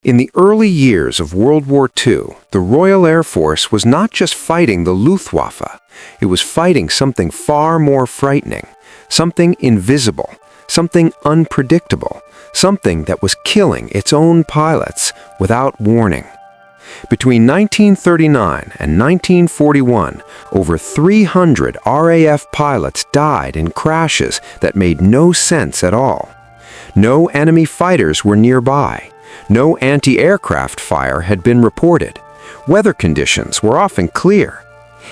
In the early years of World War II, the Royal Air Force was not just fighting the Luftwaffe, it was fighting something far more frightening, something invisible, something unpredictable, something that was killing its own pilots without warning. Between 1939 and 1941, over 300 RAF pilots died in crashes that made no sense at all. No enemy fighters were nearby. No anti-aircraft fire had been reported. Weather conditions were often clear,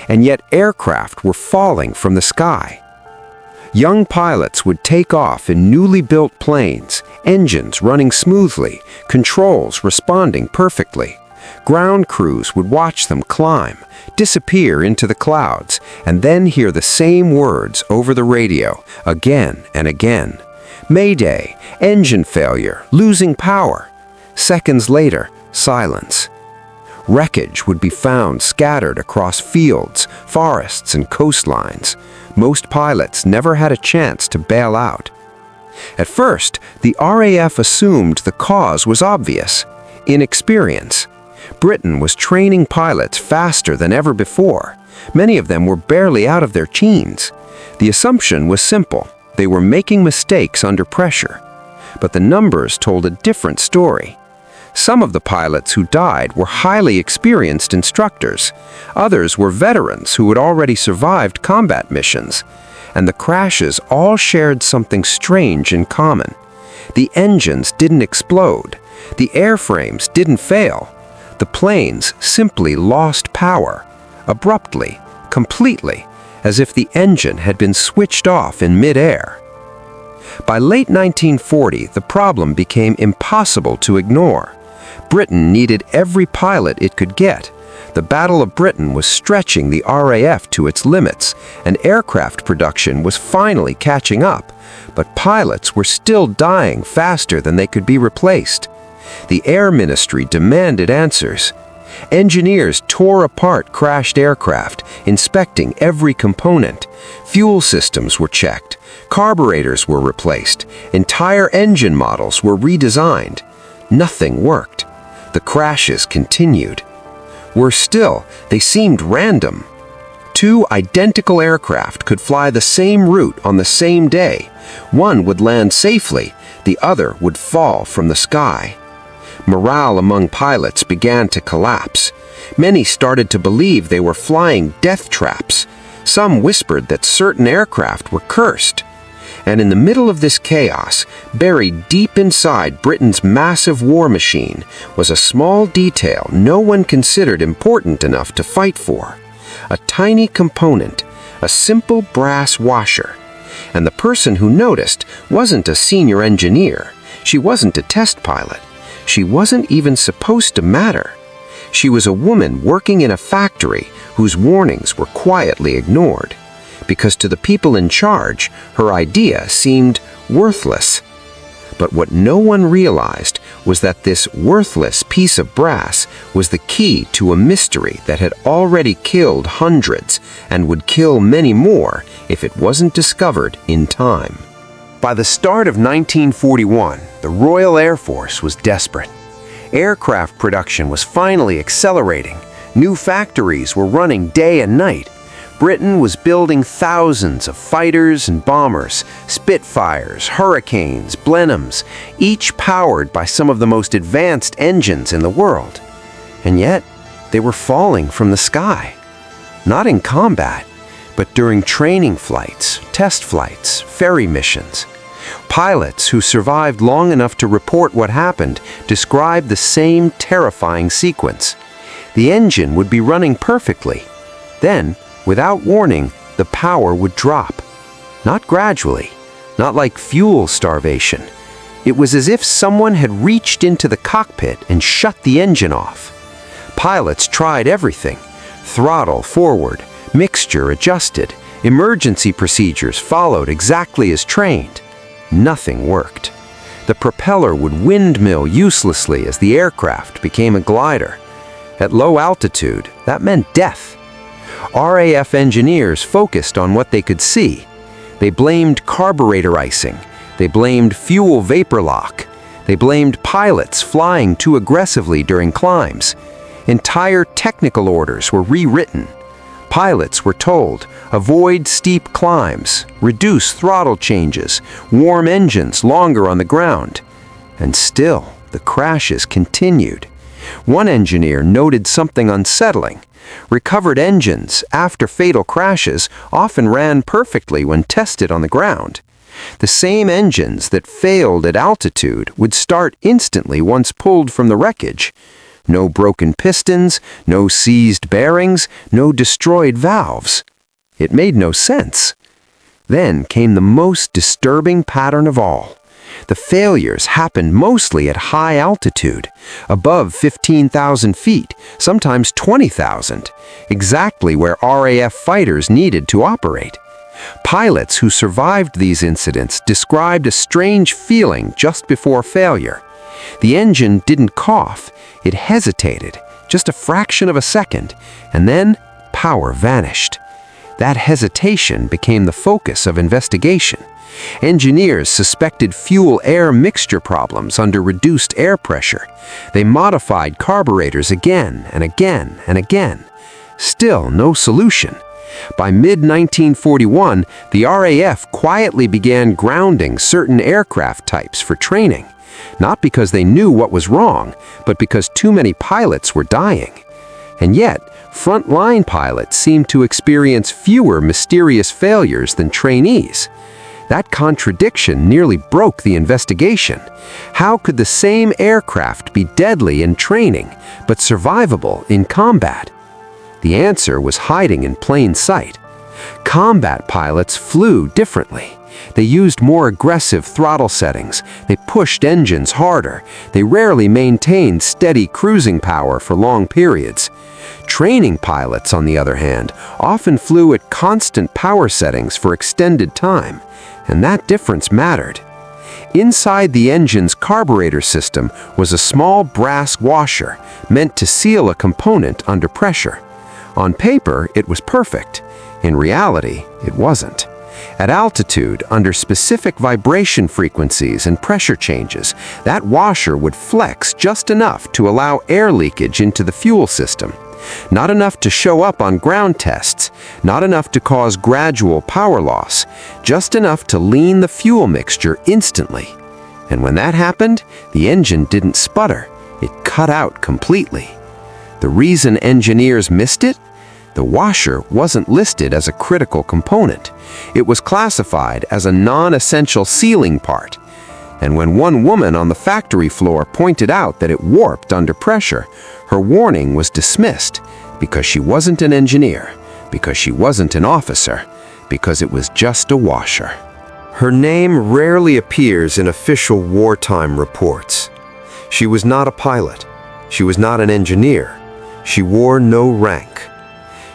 and yet aircraft were falling from the sky. Young pilots would take off in newly built planes, engines running smoothly, controls responding perfectly. Ground crews would watch them climb, disappear into the clouds, and then hear the same words over the radio again and again. Mayday, engine failure, losing power. Seconds later, silence. Wreckage would be found scattered across fields, forests, and coastlines. Most pilots never had a chance to bail out. At first, the RAF assumed the cause was obvious: inexperience. Britain was training pilots faster than ever before. Many of them were barely out of their teens. The assumption was simple: they were making mistakes under pressure. But the numbers told a different story. Some of the pilots who died were highly experienced instructors. Others were veterans who had already survived combat missions. And the crashes all shared something strange in common. The engines didn't explode. The airframes didn't fail. The planes simply lost power, abruptly, completely, as if the engine had been switched off in mid-air. By late 1940, the problem became impossible to ignore. Britain needed every pilot it could get. The Battle of Britain was stretching the RAF to its limits, and aircraft production was finally catching up. But pilots were still dying faster than they could be replaced. The Air Ministry demanded answers. Engineers tore apart crashed aircraft, inspecting every component. Fuel systems were checked. Carburetors were replaced. Entire engine models were redesigned. Nothing worked. The crashes continued. Worse still, they seemed random. Two identical aircraft could fly the same route on the same day. One would land safely, the other would fall from the sky. Morale among pilots began to collapse. Many started to believe they were flying death traps. Some whispered that certain aircraft were cursed. And in the middle of this chaos, buried deep inside Britain's massive war machine, was a small detail no one considered important enough to fight for. A tiny component, a simple brass washer. And the person who noticed wasn't a senior engineer. She wasn't a test pilot. She wasn't even supposed to matter. She was a woman working in a factory whose warnings were quietly ignored. Because to the people in charge, her idea seemed worthless. But what no one realized was that this worthless piece of brass was the key to a mystery that had already killed hundreds and would kill many more if it wasn't discovered in time. By the start of 1941, the Royal Air Force was desperate. Aircraft production was finally accelerating. New factories were running day and night. Britain was building thousands of fighters and bombers, Spitfires, Hurricanes, Blenheims, each powered by some of the most advanced engines in the world. And yet, they were falling from the sky. Not in combat, but during training flights, test flights, ferry missions. Pilots who survived long enough to report what happened described the same terrifying sequence. The engine would be running perfectly. Then, without warning, the power would drop. Not gradually, not like fuel starvation. It was as if someone had reached into the cockpit and shut the engine off. Pilots tried everything: throttle forward, mixture adjusted, emergency procedures followed exactly as trained. Nothing worked. The propeller would windmill uselessly as the aircraft became a glider. At low altitude, that meant death. RAF engineers focused on what they could see. They blamed carburetor icing. They blamed fuel vapor lock. They blamed pilots flying too aggressively during climbs. Entire technical orders were rewritten. Pilots were told, avoid steep climbs, reduce throttle changes, warm engines longer on the ground. And still, the crashes continued. One engineer noted something unsettling. Recovered engines, after fatal crashes, often ran perfectly when tested on the ground. The same engines that failed at altitude would start instantly once pulled from the wreckage. No broken pistons, no seized bearings, no destroyed valves. It made no sense. Then came the most disturbing pattern of all. The failures happened mostly at high altitude, above 15,000 feet, sometimes 20,000, exactly where RAF fighters needed to operate. Pilots who survived these incidents described a strange feeling just before failure. The engine didn't cough, it hesitated, just a fraction of a second, and then power vanished. That hesitation became the focus of investigation. Engineers suspected fuel-air mixture problems under reduced air pressure. They modified carburetors again and again and again. Still no solution. By mid-1941, the RAF quietly began grounding certain aircraft types for training. Not because they knew what was wrong, but because too many pilots were dying. And yet, front-line pilots seemed to experience fewer mysterious failures than trainees. That contradiction nearly broke the investigation. How could the same aircraft be deadly in training, but survivable in combat? The answer was hiding in plain sight. Combat pilots flew differently. They used more aggressive throttle settings. They pushed engines harder. They rarely maintained steady cruising power for long periods. Training pilots, on the other hand, often flew at constant power settings for extended time, and that difference mattered. Inside the engine's carburetor system was a small brass washer meant to seal a component under pressure. On paper, it was perfect. In reality, it wasn't. At altitude, under specific vibration frequencies and pressure changes, that washer would flex just enough to allow air leakage into the fuel system. Not enough to show up on ground tests, not enough to cause gradual power loss, just enough to lean the fuel mixture instantly. And when that happened, the engine didn't sputter, it cut out completely. The reason engineers missed it? The washer wasn't listed as a critical component. It was classified as a non-essential sealing part. And when one woman on the factory floor pointed out that it warped under pressure, her warning was dismissed because she wasn't an engineer, because she wasn't an officer, because it was just a washer. Her name rarely appears in official wartime reports. She was not a pilot. She was not an engineer. She wore no rank.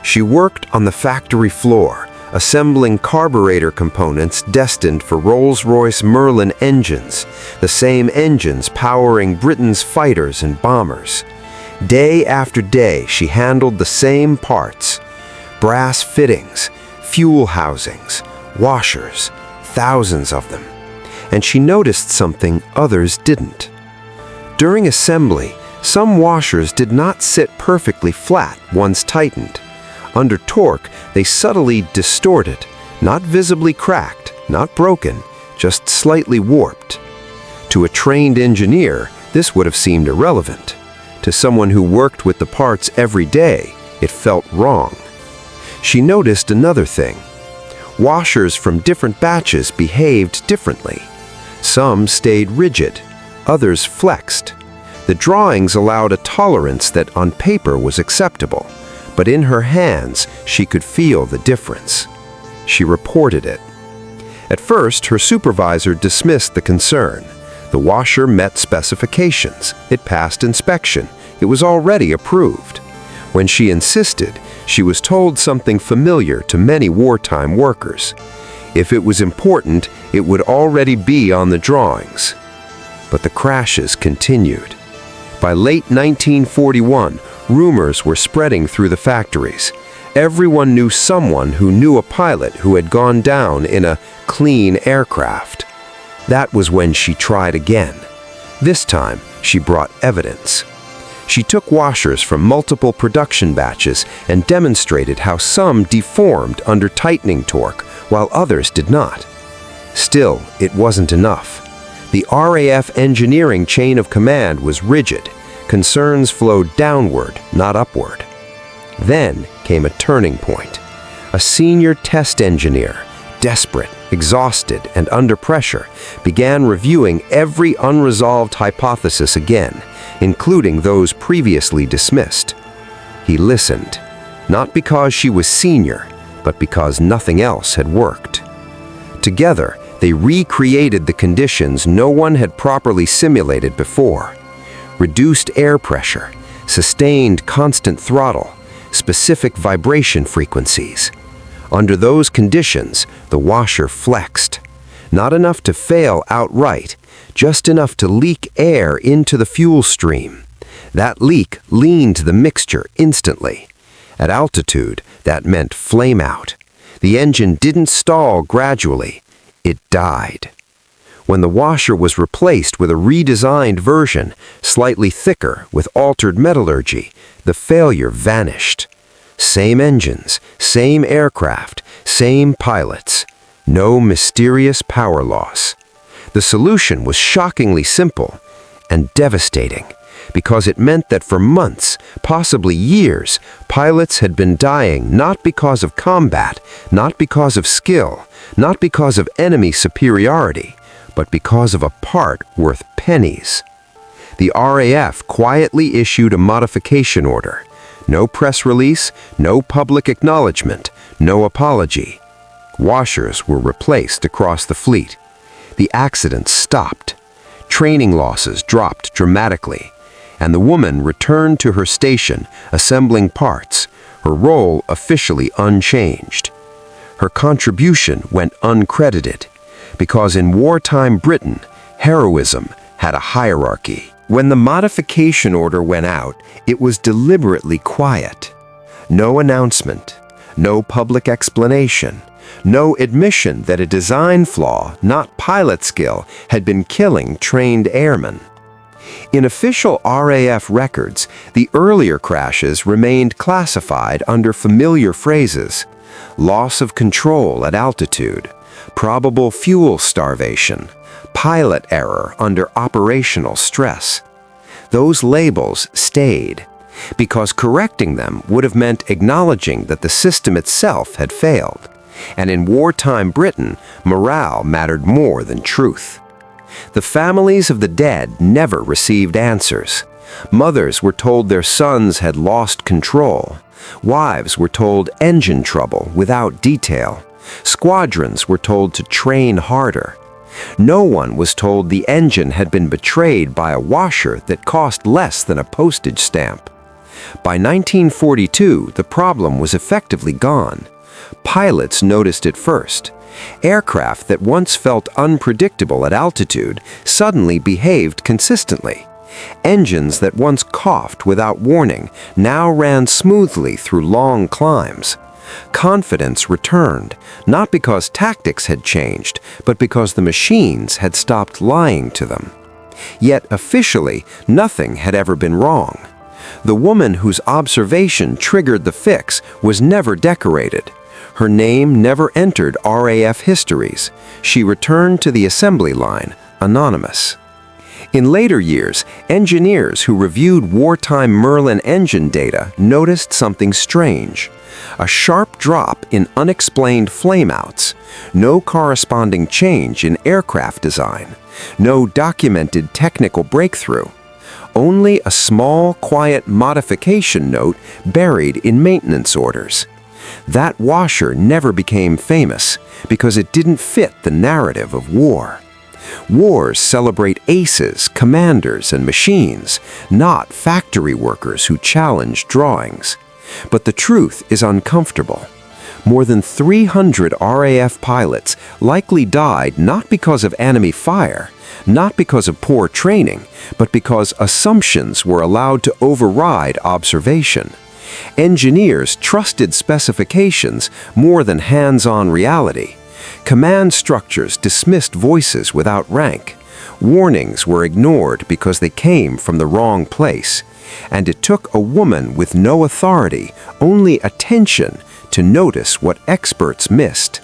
She worked on the factory floor, assembling carburetor components destined for Rolls-Royce Merlin engines, the same engines powering Britain's fighters and bombers. Day after day, she handled the same parts: brass fittings, fuel housings, washers, thousands of them. And she noticed something others didn't. During assembly, some washers did not sit perfectly flat once tightened. Under torque, they subtly distorted, not visibly cracked, not broken, just slightly warped. To a trained engineer, this would have seemed irrelevant. To someone who worked with the parts every day, it felt wrong. She noticed another thing. Washers from different batches behaved differently. Some stayed rigid, others flexed. The drawings allowed a tolerance that on paper was acceptable. But in her hands, she could feel the difference. She reported it. At first, her supervisor dismissed the concern. The washer met specifications. It passed inspection. It was already approved. When she insisted, she was told something familiar to many wartime workers. If it was important, it would already be on the drawings. But the crashes continued. By late 1941, rumors were spreading through the factories. Everyone knew someone who knew a pilot who had gone down in a clean aircraft. That was when she tried again. This time, she brought evidence. She took washers from multiple production batches and demonstrated how some deformed under tightening torque, while others did not. Still, it wasn't enough. The RAF engineering chain of command was rigid. Concerns flowed downward, not upward. Then came a turning point. A senior test engineer, desperate, exhausted, and under pressure, began reviewing every unresolved hypothesis again, including those previously dismissed. He listened, not because she was senior, but because nothing else had worked. Together, they recreated the conditions no one had properly simulated before. Reduced air pressure, sustained constant throttle, specific vibration frequencies. Under those conditions, the washer flexed. Not enough to fail outright, just enough to leak air into the fuel stream. That leak leaned the mixture instantly. At altitude, that meant flame out. The engine didn't stall gradually, it died. When the washer was replaced with a redesigned version, slightly thicker with altered metallurgy, the failure vanished. Same engines, same aircraft, same pilots. No mysterious power loss. The solution was shockingly simple and devastating, because it meant that for months, possibly years, pilots had been dying not because of combat, not because of skill, not because of enemy superiority, but because of a part worth pennies. The RAF quietly issued a modification order. No press release, no public acknowledgement, no apology. Washers were replaced across the fleet. The accidents stopped. Training losses dropped dramatically, and the woman returned to her station, assembling parts, her role officially unchanged. Her contribution went uncredited, because in wartime Britain, heroism had a hierarchy. When the modification order went out, it was deliberately quiet. No announcement, no public explanation, no admission that a design flaw, not pilot skill, had been killing trained airmen. In official RAF records, the earlier crashes remained classified under familiar phrases: loss of control at altitude, probable fuel starvation, pilot error under operational stress. Those labels stayed, because correcting them would have meant acknowledging that the system itself had failed. And in wartime Britain, morale mattered more than truth. The families of the dead never received answers. Mothers were told their sons had lost control. Wives were told engine trouble without detail. Squadrons were told to train harder. No one was told the engine had been betrayed by a washer that cost less than a postage stamp. By 1942, the problem was effectively gone. Pilots noticed it first. Aircraft that once felt unpredictable at altitude suddenly behaved consistently. Engines that once coughed without warning now ran smoothly through long climbs. Confidence returned, not because tactics had changed, but because the machines had stopped lying to them. Yet officially, nothing had ever been wrong. The woman whose observation triggered the fix was never decorated. Her name never entered RAF histories. She returned to the assembly line, anonymous. In later years, engineers who reviewed wartime Merlin engine data noticed something strange. A sharp drop in unexplained flameouts, no corresponding change in aircraft design, no documented technical breakthrough. Only a small, quiet modification note buried in maintenance orders. That washer never became famous because it didn't fit the narrative of war. Wars celebrate aces, commanders, and machines, not factory workers who challenge drawings. But the truth is uncomfortable. More than 300 RAF pilots likely died not because of enemy fire, not because of poor training, but because assumptions were allowed to override observation. Engineers trusted specifications more than hands-on reality. Command structures dismissed voices without rank. Warnings were ignored because they came from the wrong place, and it took a woman with no authority, only attention, to notice what experts missed.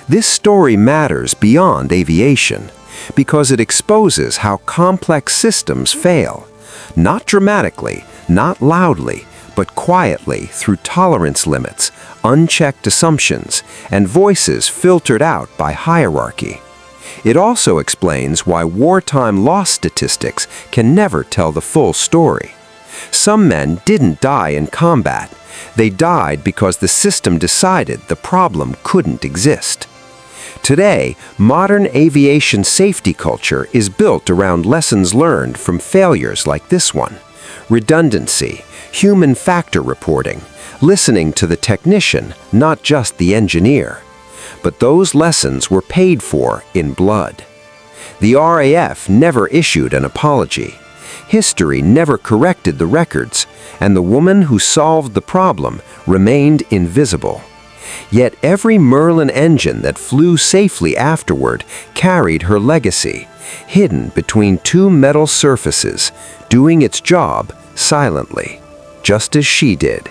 This story matters beyond aviation because it exposes how complex systems fail, not dramatically, not loudly, but quietly through tolerance limits, unchecked assumptions, and voices filtered out by hierarchy. It also explains why wartime loss statistics can never tell the full story. Some men didn't die in combat. They died because the system decided the problem couldn't exist. Today, modern aviation safety culture is built around lessons learned from failures like this one. Redundancy, human factor reporting, listening to the technician, not just the engineer. But those lessons were paid for in blood. The RAF never issued an apology. History never corrected the records, and the woman who solved the problem remained invisible. Yet every Merlin engine that flew safely afterward carried her legacy, hidden between two metal surfaces, doing its job silently, just as she did.